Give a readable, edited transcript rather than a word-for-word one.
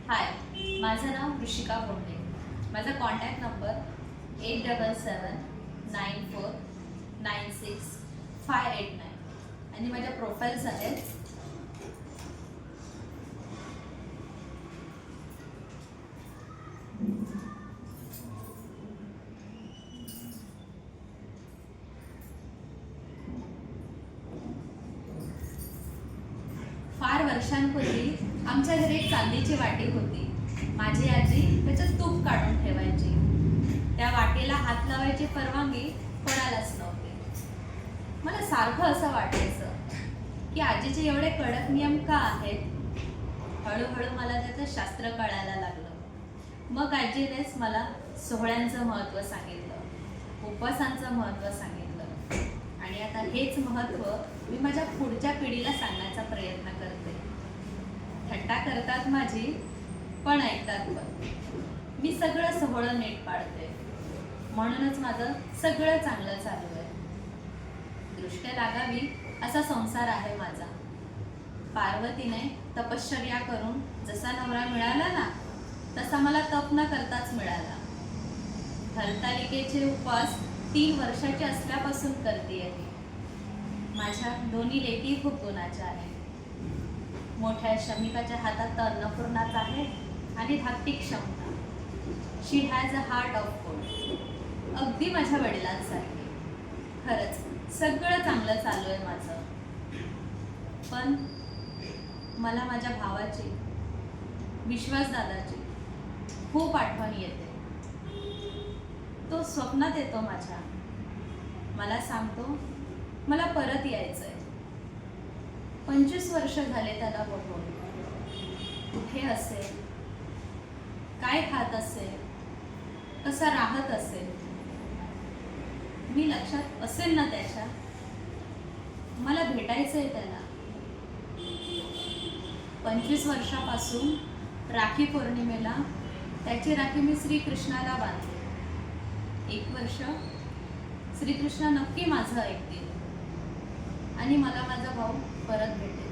हाय, माझं नाव ऋषिका बोंडे. माझा contact number 8779496589 आणि माझ्या प्रोफाईल्स आहेत. फार वर्षांपूर्वी आमच्या घरी एक चांदीची वाटी होती. माझी आजी त्याच्यात तूप काढून ठेवायची. त्या वाटेला हात लावायची परवानगी कोणालाच नव्हती. मला सारखं असं वाटायचं की आजीचे एवढे कडक नियम का आहेत. हळूहळू मला त्याचं शास्त्र कळायला लागलं. मग आजीनेच मला सोहळ्यांचं महत्त्व सांगितलं, उपवासांचं महत्त्व सांगितलं आणि आता हेच महत्त्व मी माझ्या पुढच्या पिढीला सांगण्याचा प्रयत्न करते. थट्टा करतात माझी, पण ऐकतात पण. मी सगळं सोहळं नीट पाळते, म्हणूनच माझं सगळं चांगलं चालू आहे. दृष्ट्या लागावी असा संसार आहे माझा. पार्वतीने तपश्चर्या करून जसा नवरा मिळाला ना, तसा मला तप न करताच मिळाला. हरतालिकेचे उपवास 3 वर्षाचे असल्यापासून करते. माझ्या दोन्ही लेकी खूप गुणाच्या आहेत. मोठ्या शमिकाच्या हातात तर अन्नपूर्णाच आहे आणि धाकटी Kshamata. She has a heart of gold. अगदी माझ्या वडिलांसारखी. खरंच सगळं चांगलं चालू आहे माझं. पण मला माझ्या भावाची, विश्वासदादाची खूप आठवण येते. तो स्वप्नात येतो माझ्या. मला सांगतो मला परत यायचंय. 25 वर्ष झाले त्याला बघून. कुठे असेल, काय खात असेल, कसा राहत असेल, मी लक्षात असेल ना त्याच्या. मला भेटायचंय त्याला. 25 वर्षापासून राखी पौर्णिमेला त्याची राखी मी श्रीकृष्णाला बांधली. 1 वर्ष श्रीकृष्ण नक्की माझं ऐकतील आणि मला माझा भाऊ परत भेटेल.